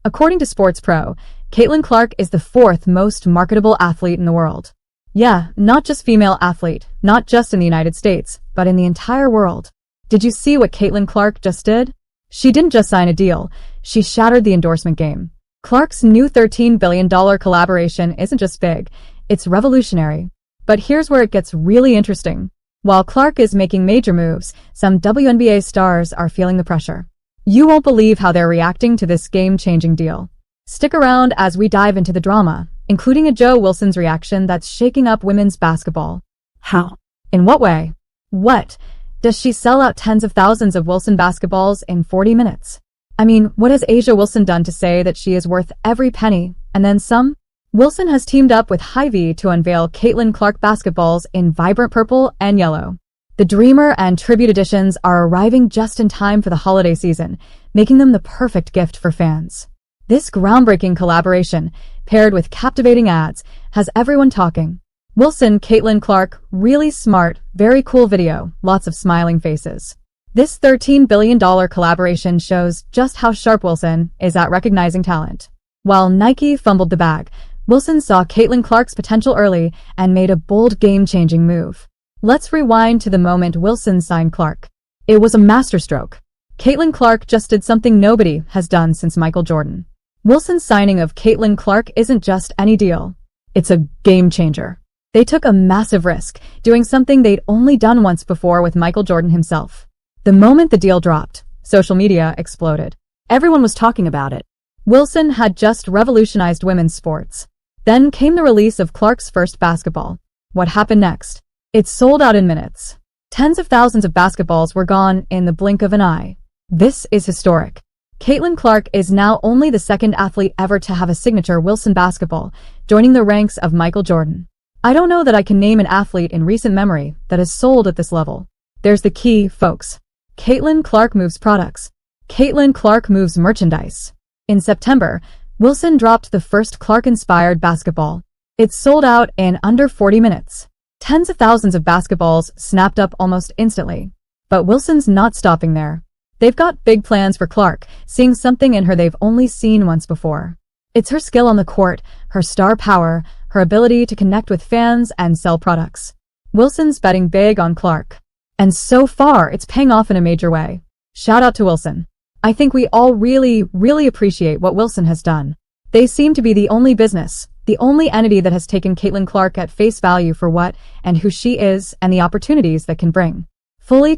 According to Sports Pro, Caitlin Clark is the fourth most marketable athlete in the world. Yeah, not just female athlete, not just in the United States, but in the entire world. Did you see what Caitlin Clark just did? She didn't just sign a deal, she shattered the endorsement game. Clark's new $13 billion collaboration isn't just big, it's revolutionary. But here's where it gets really interesting. While Clark is making major moves, some WNBA stars are feeling the pressure. You won't believe how they're reacting to this game-changing deal. Stick around as we dive into the drama, including a Joe Wilson's reaction that's shaking up women's basketball. How? In what way? What? Does she sell out tens of thousands of Wilson basketballs in 40 minutes? I mean, what has A'ja Wilson done to say that she is worth every penny, and then some? Wilson has teamed up with Hy-Vee to unveil Caitlin Clark basketballs in vibrant purple and yellow. The Dreamer and Tribute editions are arriving just in time for the holiday season, making them the perfect gift for fans. This groundbreaking collaboration, paired with captivating ads, has everyone talking. Wilson, Caitlin Clark, really smart, very cool video, lots of smiling faces. This $13 billion collaboration shows just how sharp Wilson is at recognizing talent. While Nike fumbled the bag, Wilson saw Caitlin Clark's potential early and made a bold game-changing move. Let's rewind to the moment Wilson signed Clark. It was a masterstroke. Caitlin Clark just did something nobody has done since Michael Jordan. Wilson's signing of Caitlin Clark isn't just any deal. It's a game-changer. They took a massive risk, doing something they'd only done once before with Michael Jordan himself. The moment the deal dropped, social media exploded. Everyone was talking about it. Wilson had just revolutionized women's sports. Then came the release of Clark's first basketball. What happened next? It sold out in minutes. Tens of thousands of basketballs were gone in the blink of an eye. This is historic. Caitlin Clark is now only the second athlete ever to have a signature Wilson basketball, joining the ranks of Michael Jordan. I don't know that I can name an athlete in recent memory that has sold at this level. There's the key, folks. Caitlin Clark moves products. Caitlin Clark moves merchandise. In September, Wilson dropped the first Clark-inspired basketball. It sold out in under 40 minutes. Tens of thousands of basketballs snapped up almost instantly. But Wilson's not stopping there. They've got big plans for Clark, seeing something in her they've only seen once before. It's her skill on the court, her star power, her ability to connect with fans and sell products. Wilson's betting big on Clark. And so far, it's paying off in a major way. Shout out to Wilson. I think we all really appreciate what Wilson has done. They seem to be the only business, the only entity that has taken Caitlin Clark at face value for what and who she is and the opportunities that can bring.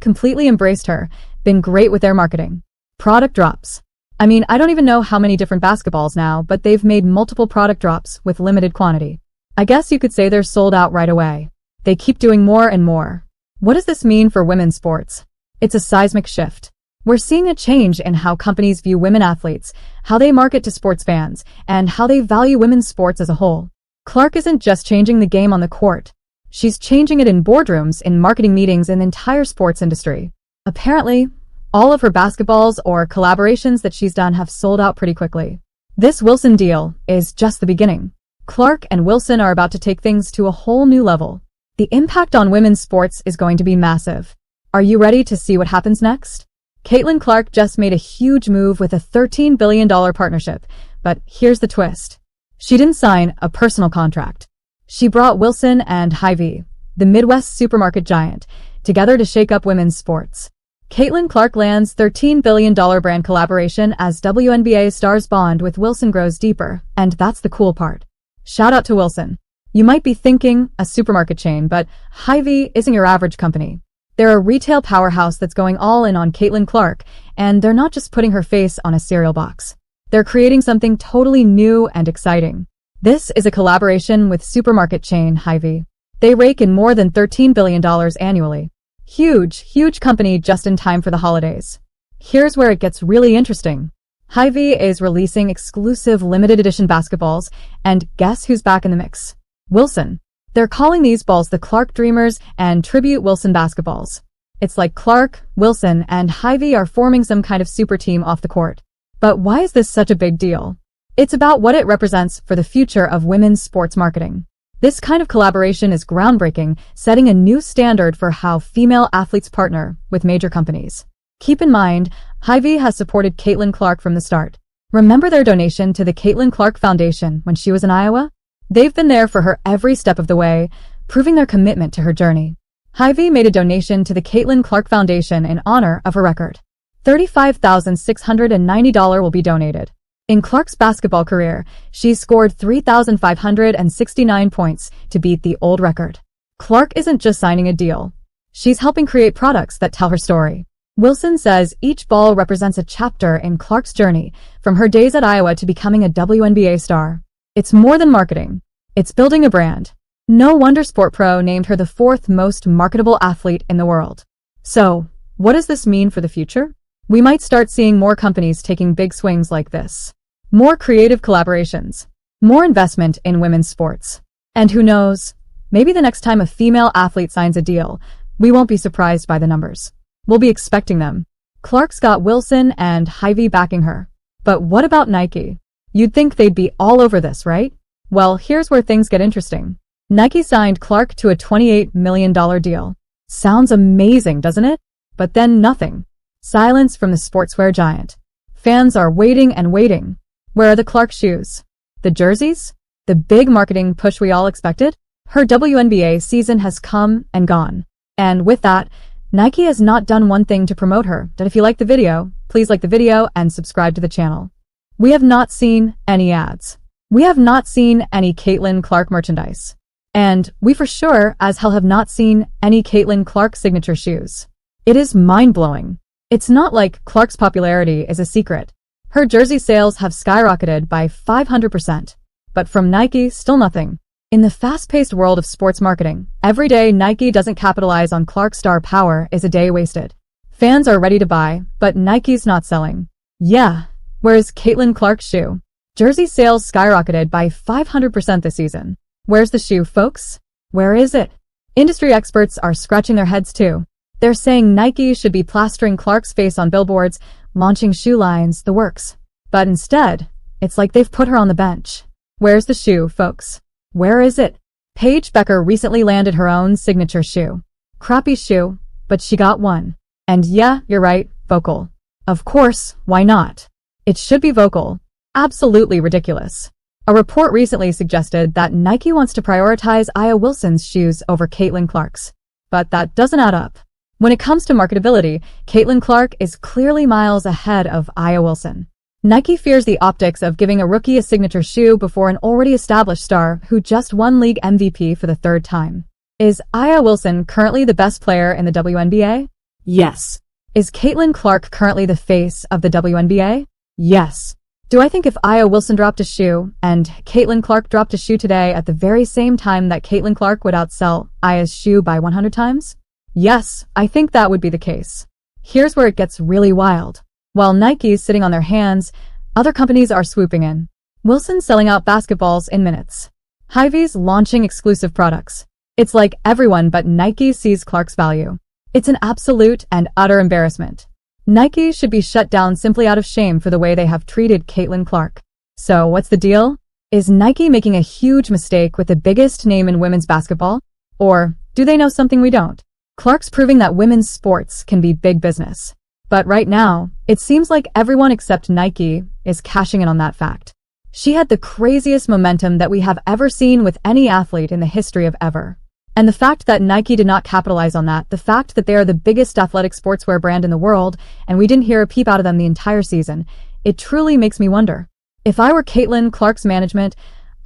Completely embraced her, been great with their marketing. Product drops. I mean, I don't even know how many different basketballs now, but they've made multiple product drops with limited quantity. I guess you could say they're sold out right away. They keep doing more and more. What does this mean for women's sports? It's a seismic shift. We're seeing a change in how companies view women athletes, how they market to sports fans, and how they value women's sports as a whole. Clark isn't just changing the game on the court. She's changing it in boardrooms, in marketing meetings, in the entire sports industry. Apparently, all of her basketballs or collaborations that she's done have sold out pretty quickly. This Wilson deal is just the beginning. Clark and Wilson are about to take things to a whole new level. The impact on women's sports is going to be massive. Are you ready to see what happens next? Caitlin Clark just made a huge move with a $13 billion partnership, but here's the twist. She didn't sign a personal contract. She brought Wilson and Hy-Vee, the Midwest supermarket giant, together to shake up women's sports. Caitlin Clark lands $13 billion brand collaboration as WNBA stars bond with Wilson grows deeper, and that's the cool part. Shout out to Wilson. You might be thinking a supermarket chain, but Hy-Vee isn't your average company. They're a retail powerhouse that's going all in on Caitlin Clark, and they're not just putting her face on a cereal box. They're creating something totally new and exciting. This is a collaboration with supermarket chain Hy-Vee. They rake in more than $13 billion annually. Huge company just in time for the holidays. Here's where it gets really interesting. Hy-Vee is releasing exclusive limited edition basketballs, and guess who's back in the mix? Wilson. They're calling these balls the Clark Dreamers and Tribute Wilson basketballs. It's like Clark, Wilson, and Hy-Vee are forming some kind of super team off the court. But why is this such a big deal? It's about what it represents for the future of women's sports marketing. This kind of collaboration is groundbreaking, setting a new standard for how female athletes partner with major companies. Keep in mind, Hy-Vee has supported Caitlin Clark from the start. Remember their donation to the Caitlin Clark Foundation when she was in Iowa? They've been there for her every step of the way, proving their commitment to her journey. Hy-Vee made a donation to the Caitlin Clark Foundation in honor of her record. $35,690 will be donated. In Clark's basketball career, she scored 3,569 points to beat the old record. Clark isn't just signing a deal. She's helping create products that tell her story. Wilson says each ball represents a chapter in Clark's journey, from her days at Iowa to becoming a WNBA star. It's more than marketing. It's building a brand. No wonder Sport Pro named her the 4th most marketable athlete in the world. So, what does this mean for the future? We might start seeing more companies taking big swings like this. More creative collaborations. More investment in women's sports. And who knows, maybe the next time a female athlete signs a deal, we won't be surprised by the numbers. We'll be expecting them. Clark's got Wilson and Hy-Vee backing her. But what about Nike? You'd think they'd be all over this, right? Well, here's where things get interesting. Nike signed Clark to a $28 million deal. Sounds amazing, doesn't it? But then nothing. Silence from the sportswear giant. Fans are waiting and waiting. Where are the Clark shoes? The jerseys? The big marketing push we all expected? Her WNBA season has come and gone. And with that, Nike has not done one thing to promote her. But if you like the video, please like the video and subscribe to the channel. We have not seen any ads. We have not seen any Caitlin Clark merchandise. And we for sure as hell have not seen any Caitlin Clark signature shoes. It is mind-blowing. It's not like Clark's popularity is a secret. Her jersey sales have skyrocketed by 500%. But from Nike, still nothing. In the fast-paced world of sports marketing, every day Nike doesn't capitalize on Clark's star power is a day wasted. Fans are ready to buy, but Nike's not selling. Yeah, where's Caitlin Clark's shoe? Jersey sales skyrocketed by 500% this season. Where's the shoe, folks? Where is it? Industry experts are scratching their heads too. They're saying Nike should be plastering Clark's face on billboards, launching shoe lines, the works. But instead, it's like they've put her on the bench. Where's the shoe, folks? Where is it? Paige Becker recently landed her own signature shoe. Crappy shoe, but she got one. And yeah, you're right, vocal. Of course, why not? It should be vocal. Absolutely ridiculous. A report recently suggested that Nike wants to prioritize Aya Wilson's shoes over Caitlin Clark's. But that doesn't add up. When it comes to marketability, Caitlin Clark is clearly miles ahead of Aya Wilson. Nike fears the optics of giving a rookie a signature shoe before an already established star who just won league MVP for the 3rd time. Is Aya Wilson currently the best player in the WNBA? Yes. Is Caitlin Clark currently the face of the WNBA? Yes. Do I think if Aya Wilson dropped a shoe and Caitlin Clark dropped a shoe today at the very same time that Caitlin Clark would outsell Aya's shoe by 100 times? Yes, I think that would be the case. Here's where it gets really wild. While Nike's sitting on their hands, other companies are swooping in. Wilson's selling out basketballs in minutes. Hy-Vee's launching exclusive products. It's like everyone but Nike sees Clark's value. It's an absolute and utter embarrassment. Nike should be shut down simply out of shame for the way they have treated Caitlin Clark. So what's the deal? Is Nike making a huge mistake with the biggest name in women's basketball? Or do they know something we don't? Clark's proving that women's sports can be big business. But right now, it seems like everyone except Nike is cashing in on that fact. She had the craziest momentum that we have ever seen with any athlete in the history of ever. And the fact that Nike did not capitalize on that, the fact that they are the biggest athletic sportswear brand in the world, and we didn't hear a peep out of them the entire season, it truly makes me wonder. If I were Caitlin Clark's management,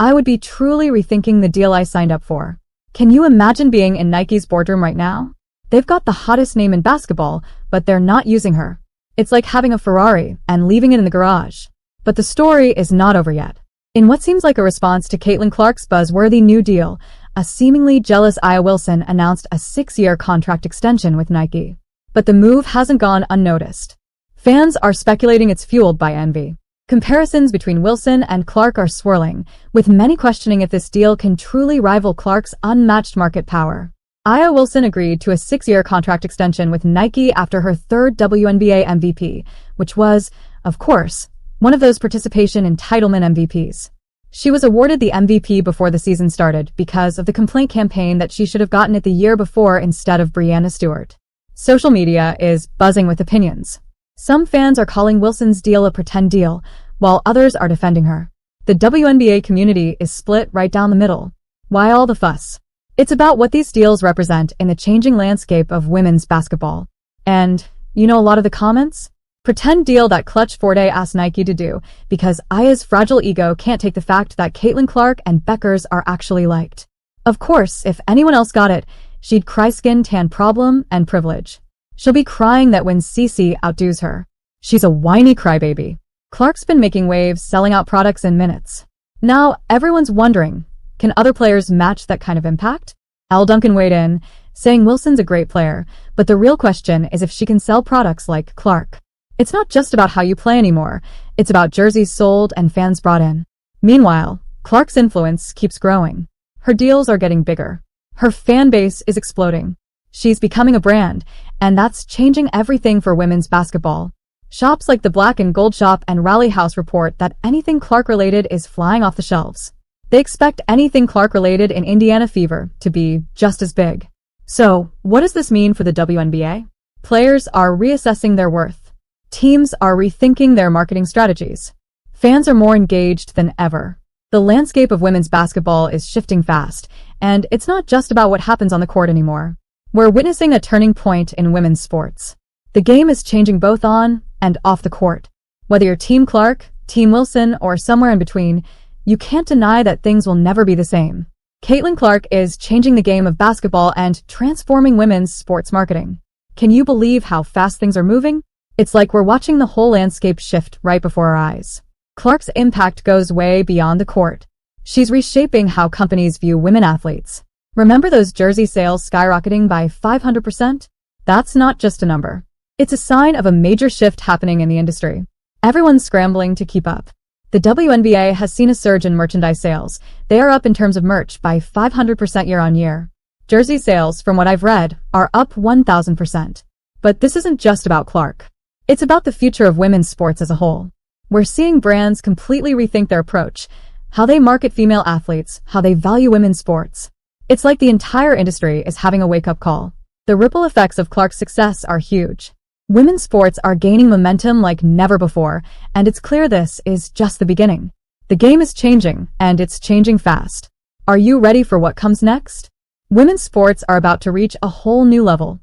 I would be truly rethinking the deal I signed up for. Can you imagine being in Nike's boardroom right now? They've got the hottest name in basketball, but they're not using her. It's like having a Ferrari and leaving it in the garage. But the story is not over yet. In what seems like a response to Caitlin Clark's buzzworthy new deal, a seemingly jealous Aya Wilson announced a 6-year contract extension with Nike. But the move hasn't gone unnoticed. Fans are speculating it's fueled by envy. Comparisons between Wilson and Clark are swirling, with many questioning if this deal can truly rival Clark's unmatched market power. Aya Wilson agreed to a 6-year contract extension with Nike after her 3rd WNBA MVP, which was, of course, one of those participation entitlement MVPs. She was awarded the MVP before the season started because of the complaint campaign that she should have gotten it the year before instead of Breanna Stewart. Social media is buzzing with opinions. Some fans are calling Wilson's deal a pretend deal, while others are defending her. The WNBA community is split right down the middle. Why all the fuss? It's about what these deals represent in the changing landscape of women's basketball. And, you know a lot of the comments? Pretend deal that Clutch Forte asked Nike to do, because Aya's fragile ego can't take the fact that Caitlin Clark and Beckers are actually liked. Of course, if anyone else got it, she'd cry skin tan problem and privilege. She'll be crying that when Cece outdoes her. She's a whiny crybaby. Clark's been making waves, selling out products in minutes. Now, everyone's wondering, can other players match that kind of impact? Al Duncan weighed in, saying Wilson's a great player, but the real question is if she can sell products like Clark. It's not just about how you play anymore, it's about jerseys sold and fans brought in. Meanwhile, Clark's influence keeps growing. Her deals are getting bigger. Her fan base is exploding. She's becoming a brand, and that's changing everything for women's basketball. Shops like the Black and Gold Shop and Rally House report that anything Clark-related is flying off the shelves. They expect anything Clark-related in Indiana Fever to be just as big. So, what does this mean for the WNBA? Players are reassessing their worth. Teams are rethinking their marketing strategies. Fans are more engaged than ever. The landscape of women's basketball is shifting fast, and it's not just about what happens on the court anymore. We're witnessing a turning point in women's sports. The game is changing both on and off the court. Whether you're Team Clark, Team Wilson, or somewhere in between, you can't deny that things will never be the same. Caitlin Clark is changing the game of basketball and transforming women's sports marketing. Can you believe how fast things are moving? It's like we're watching the whole landscape shift right before our eyes. Clark's impact goes way beyond the court. She's reshaping how companies view women athletes. Remember those jersey sales skyrocketing by 500%? That's not just a number. It's a sign of a major shift happening in the industry. Everyone's scrambling to keep up. The WNBA has seen a surge in merchandise sales. They are up in terms of merch by 500% year on year. Jersey sales, from what I've read, are up 1,000%. But this isn't just about Clark. It's about the future of women's sports as a whole. We're seeing brands completely rethink their approach, how they market female athletes, how they value women's sports. It's like the entire industry is having a wake-up call. The ripple effects of Clark's success are huge. Women's sports are gaining momentum like never before, and it's clear this is just the beginning. The game is changing, and it's changing fast. Are you ready for what comes next? Women's sports are about to reach a whole new level.